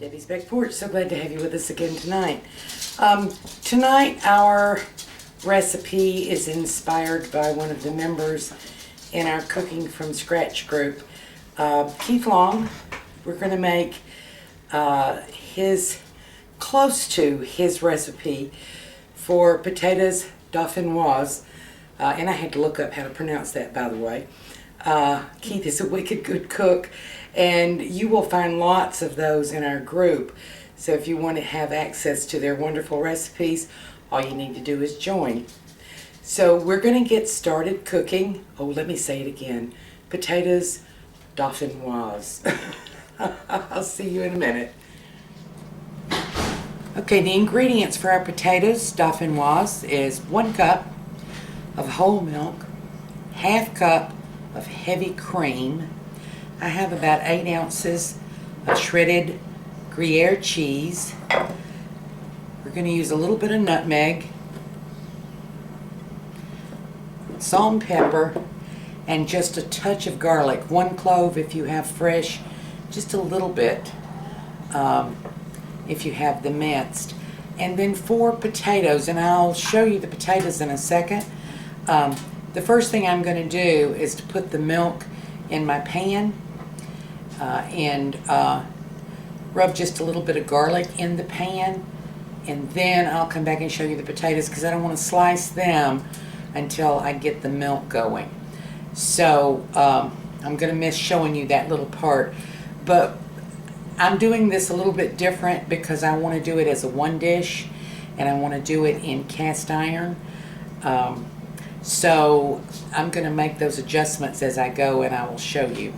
Debbie's Back Porch. So glad to have you with us again tonight. Tonight our recipe is inspired by one of the members in our Cooking from Scratch group, Keith Long. We're going to make close to his recipe for potatoes Dauphinoise. And I had to look up how to pronounce that, by the way. Keith is a wicked good cook, and you will find lots of those in our group. So if you want to have access to their wonderful recipes, all you need to do is join. So we're going to get started cooking. Oh, let me say it again. Potatoes Dauphinoise. I'll see you in a minute. Okay, the ingredients for our potatoes Dauphinoise is 1 cup of whole milk, ½ cup of heavy cream. I have about 8 ounces of shredded Gruyere cheese. We're going to use a little bit of nutmeg, salt and pepper, and just a touch of garlic. 1 clove if you have fresh, just a little bit if you have the minced. And then 4 potatoes, and I'll show you the potatoes in a second. The first thing I'm going to do is to put the milk in my pan and rub just a little bit of garlic in the pan, and then I'll come back and show you the potatoes because I don't want to slice them until I get the milk going. So I'm going to miss showing you that little part, but I'm doing this a little bit different because I want to do it as a one dish and I want to do it in cast iron. So I'm going to make those adjustments as I go, and I will show you.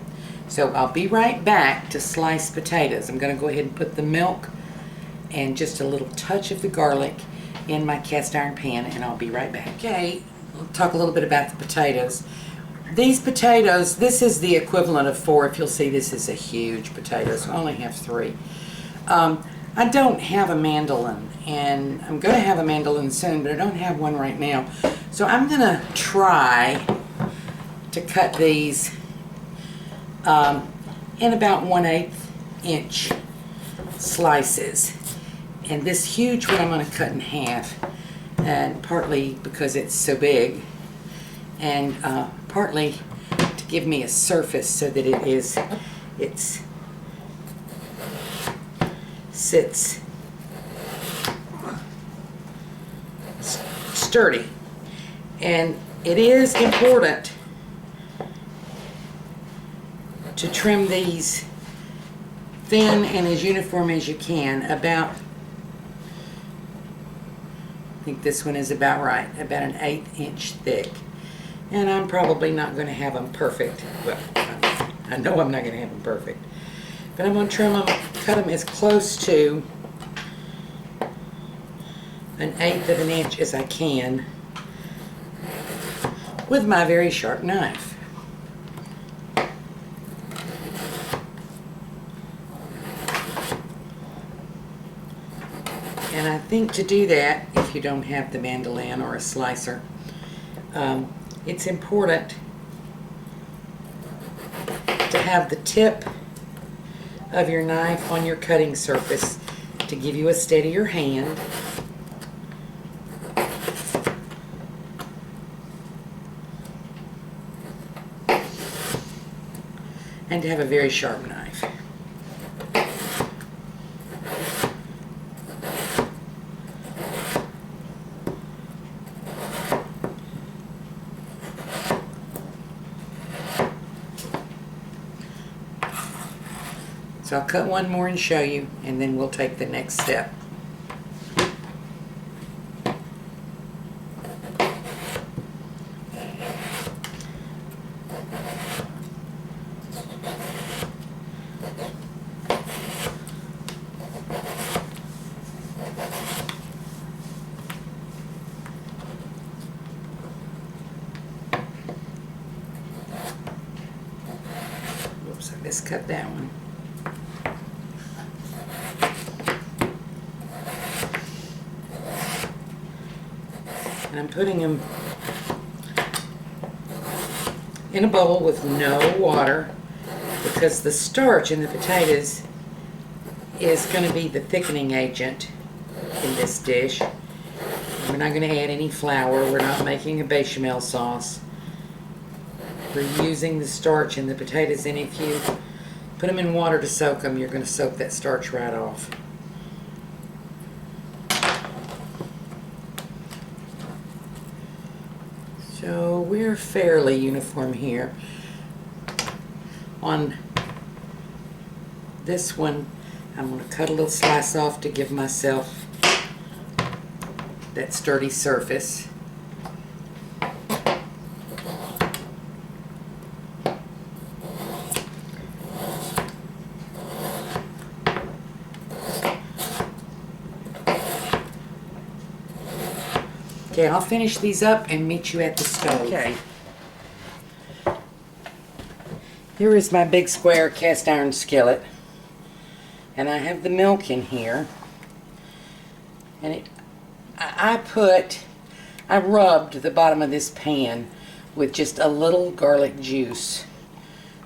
So I'll be right back to slice potatoes. I'm going to go ahead and put the milk and just a little touch of the garlic in my cast iron pan, and I'll be right back. Okay, we'll talk a little bit about the potatoes. These potatoes, this is the equivalent of 4. If you'll see, this is a huge potato, so I only have 3. I don't have a mandolin, and I'm going to have a mandolin soon, but I don't have one right now. So I'm going to try to cut these in about 1/8 inch slices. And this huge one I'm going to cut in half, and partly because it's so big, and partly to give me a surface so that it sits sturdy. And it is important to trim these thin and as uniform as you can. About, I think this one is about right, about an 1/8 inch thick. And I'm probably not going to have them perfect. Well, I know I'm not going to have them perfect. But I'm going to trim them, cut them as close to 1/8 of an inch as I can with my very sharp knife. And I think to do that, if you don't have the mandolin or a slicer, it's important to have the tip of your knife on your cutting surface to give you a steadier hand. And to have a very sharp knife. So I'll cut one more and show you, and then we'll take the next step. Whoops, I miscut that one. And I'm putting them in a bowl with no water because the starch in the potatoes is going to be the thickening agent in this dish. We're not going to add any flour. We're not making a bechamel sauce. We're using the starch in the potatoes, and if you put them in water to soak them, you're going to soak that starch right off. So we're fairly uniform here. On this one, I'm going to cut a little slice off to give myself that sturdy surface. Okay, I'll finish these up and meet you at the stove. Okay. Here is my big square cast iron skillet. And I have the milk in here. And I rubbed the bottom of this pan with just a little garlic juice.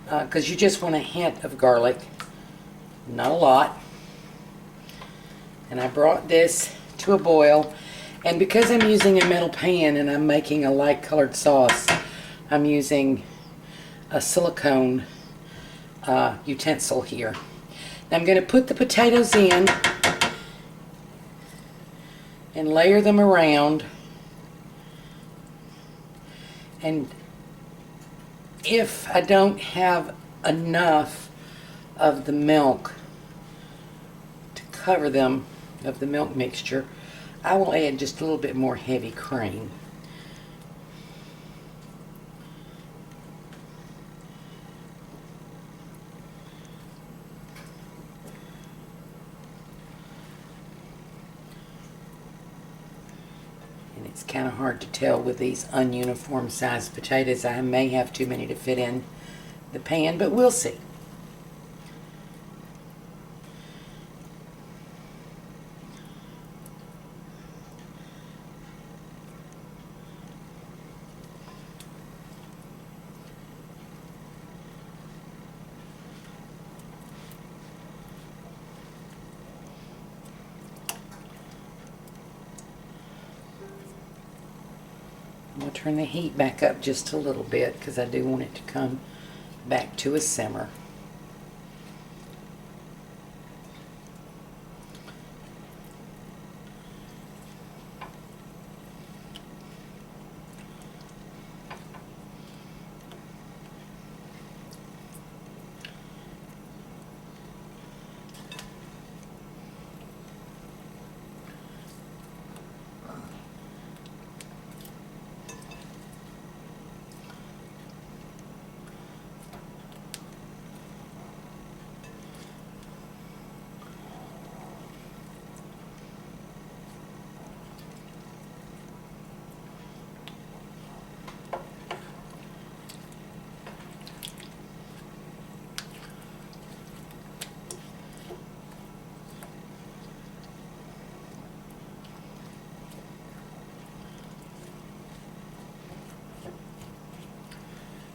Because you just want a hint of garlic. Not a lot. And I brought this to a boil. And because I'm using a metal pan and I'm making a light colored sauce, I'm using a silicone utensil here. Now I'm going to put the potatoes in and layer them around. And if I don't have enough of the milk to cover them, of the milk mixture, I will add just a little bit more heavy cream. And it's kind of hard to tell with these ununiform sized potatoes. I may have too many to fit in the pan, but we'll see. I'm going to turn the heat back up just a little bit because I do want it to come back to a simmer.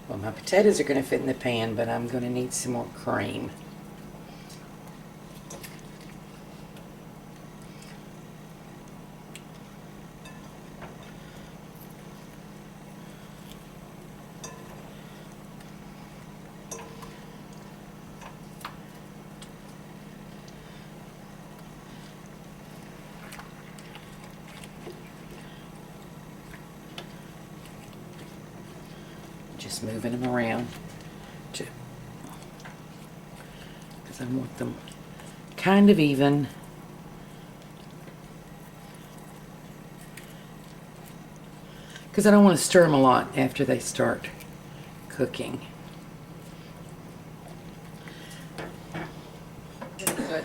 Well, my potatoes are going to fit in the pan, but I'm going to need some more cream. Just moving them around because I want them kind of even. Because I don't want to stir them a lot after they start cooking. Put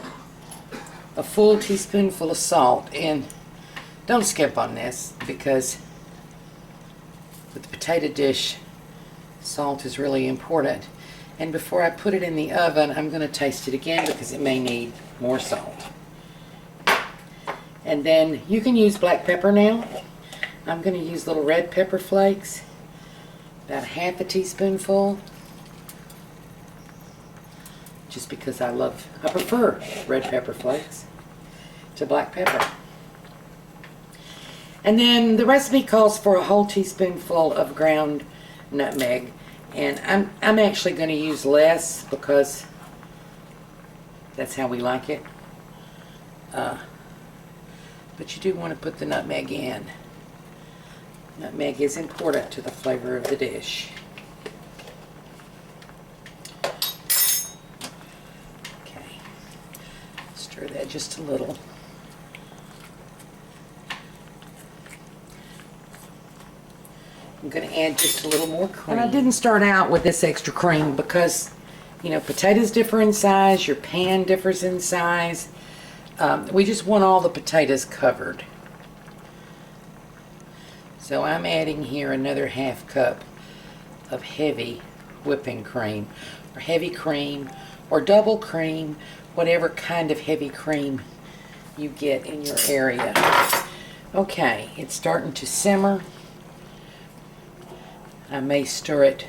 a full teaspoonful of salt, and don't skip on this because with the potato dish, salt is really important. And before I put it in the oven, I'm going to taste it again because it may need more salt. And then you can use black pepper now. I'm going to use little red pepper flakes, about half a teaspoonful. just because I prefer red pepper flakes to black pepper. And then the recipe calls for a whole teaspoonful of ground nutmeg, and I'm actually going to use less because that's how we like it. But you do want to put the nutmeg in. Nutmeg is important to the flavor of the dish. Okay, stir that just a little. I'm going to add just a little more cream. And I didn't start out with this extra cream because, you know, potatoes differ in size, your pan differs in size. We just want all the potatoes covered. So I'm adding here another ½ cup of heavy whipping cream, or heavy cream, or double cream, whatever kind of heavy cream you get in your area. Okay, it's starting to simmer. I may stir it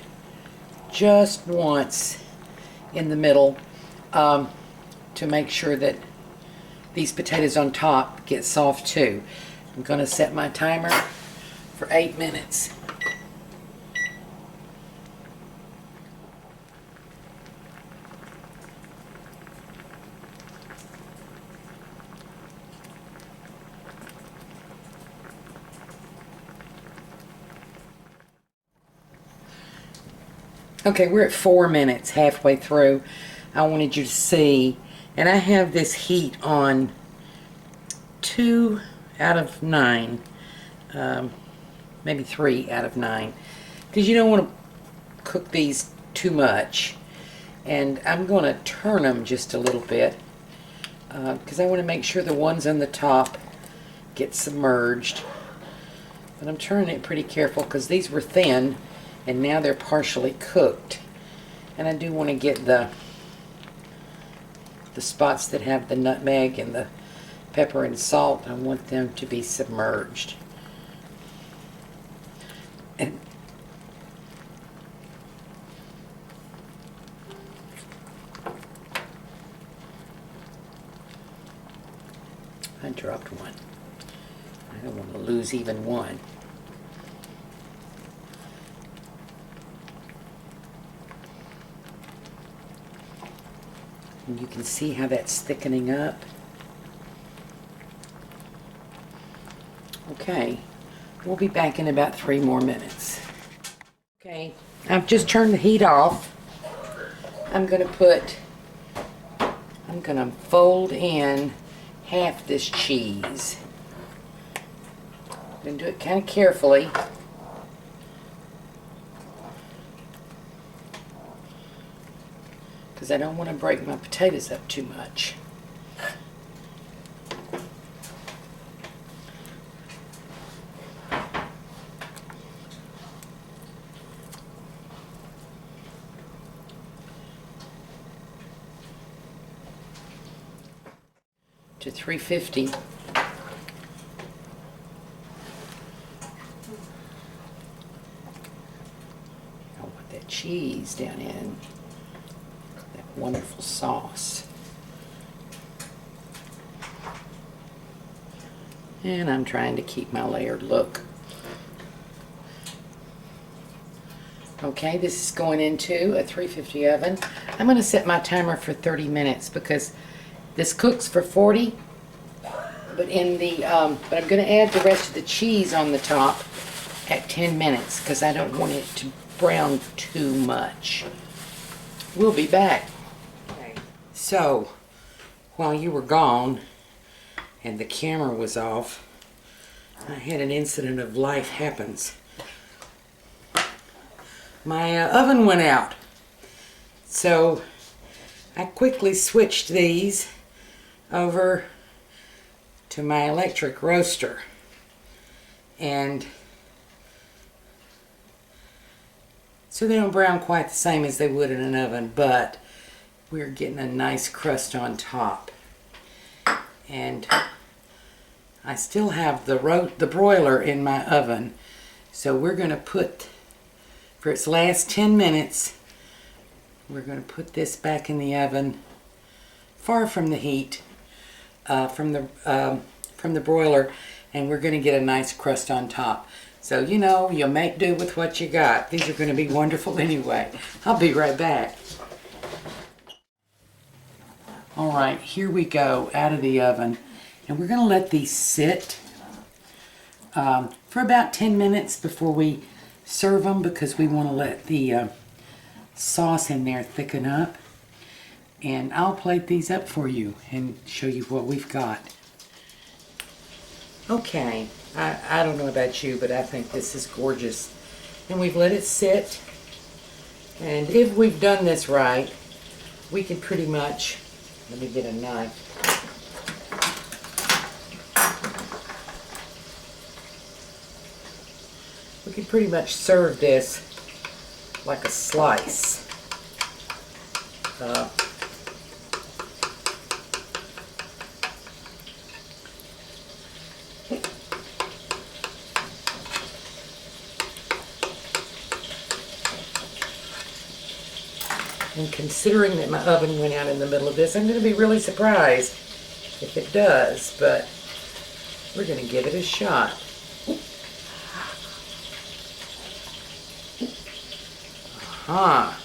just once in the middle to make sure that these potatoes on top get soft too. I'm going to set my timer for 8 minutes. Okay, we're at 4 minutes, halfway through. I wanted you to see, and I have this heat on 2 out of 9, maybe 3 out of 9, because you don't want to cook these too much. And I'm going to turn them just a little bit because I want to make sure the ones on the top get submerged. But I'm turning it pretty careful because these were thin and now they're partially cooked. And I do want to get the spots that have the nutmeg and the pepper and salt. I want them to be submerged. And I dropped one. I don't want to lose even one. And you can see how that's thickening up. Okay, we'll be back in about 3 more minutes. Okay, I've just turned the heat off. I'm going to fold in half this cheese. I'm going to do it kind of carefully. Because I don't want to break my potatoes up too much. To 350. I want that cheese down in. That wonderful sauce. And I'm trying to keep my layered look. Okay, this is going into a 350 oven. I'm going to set my timer for 30 minutes because this cooks for 40, but in the but I'm going to add the rest of the cheese on the top at 10 minutes because I don't want it to brown too much. We'll be back. Okay. So, while you were gone and the camera was off, I had an incident of life happens. My oven went out, so I quickly switched these over to my electric roaster, and so they don't brown quite the same as they would in an oven, but we're getting a nice crust on top. And I still have the broiler in my oven, so we're going to put, for its last 10 minutes, We're going to put this back in the oven, far from the heat, from the broiler, and we're going to get a nice crust on top. So, you know, you make do with what you got. These are going to be wonderful anyway. I'll be right back. All right, here we go, out of the oven. And we're going to let these sit for about 10 minutes before we serve them, because we want to let the sauce in there thicken up. And I'll plate these up for you and show you what we've got. Okay, I don't know about you, but I think this is gorgeous. And we've let it sit. And if we've done this right, we can pretty much, let me get a knife. We can pretty much serve this like a slice. And considering that my oven went out in the middle of this, I'm going to be really surprised if it does, but we're going to give it a shot. Aha.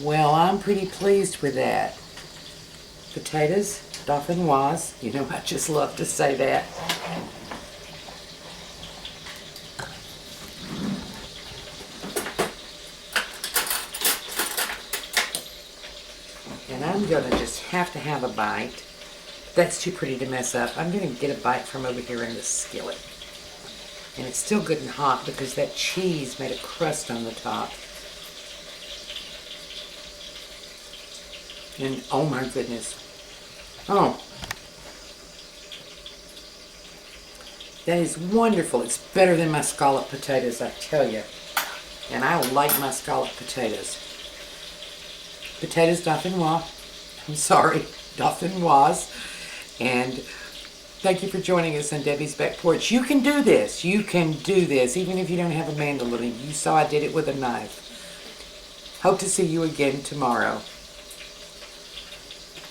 Well, I'm pretty pleased with that. Potatoes, Dauphinoise. You know, I just love to say that. And I'm going to just have to have a bite. That's too pretty to mess up. I'm going to get a bite from over here in the skillet. And it's still good and hot because that cheese made a crust on the top. And oh my goodness. Oh. That is wonderful. It's better than my scalloped potatoes, I tell you. And I like my scalloped potatoes. Potatoes Dauphinoise. I'm sorry, Dauphinoise. And thank you for joining us on Debbie's Back Porch. You can do this. You can do this, even if you don't have a mandolin. You saw I did it with a knife. Hope to see you again tomorrow.